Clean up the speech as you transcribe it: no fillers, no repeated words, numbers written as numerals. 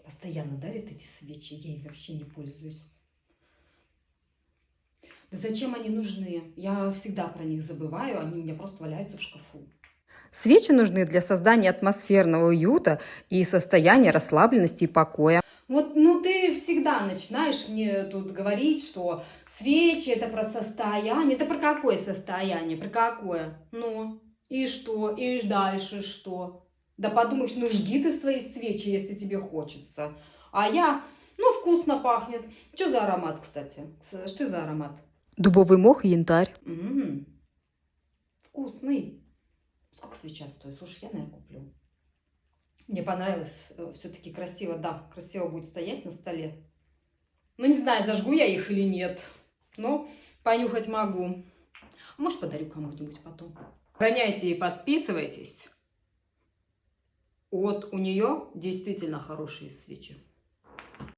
Постоянно дарит эти свечи, я ей вообще не пользуюсь. Да зачем они нужны? Я всегда про них забываю, они у меня просто валяются в шкафу. Свечи нужны для создания атмосферного уюта и состояния расслабленности и покоя. Вот, ну ты всегда начинаешь мне тут говорить, что свечи это про состояние. Это про какое состояние? Про какое? Ну, и что? И дальше что? Да подумаешь, ну жги ты свои свечи, если тебе хочется. А я, ну вкусно пахнет. Что за аромат, кстати? Что за аромат? Дубовый мох и янтарь. Вкусный. Сколько свеча стоит? Слушай, я, наверное, куплю. Мне понравилось, все-таки красиво, да, красиво будет стоять на столе. Ну, не знаю, зажгу я их или нет, но понюхать могу. Может, подарю кому-нибудь потом. Сохраняйте и подписывайтесь. Вот у нее действительно хорошие свечи.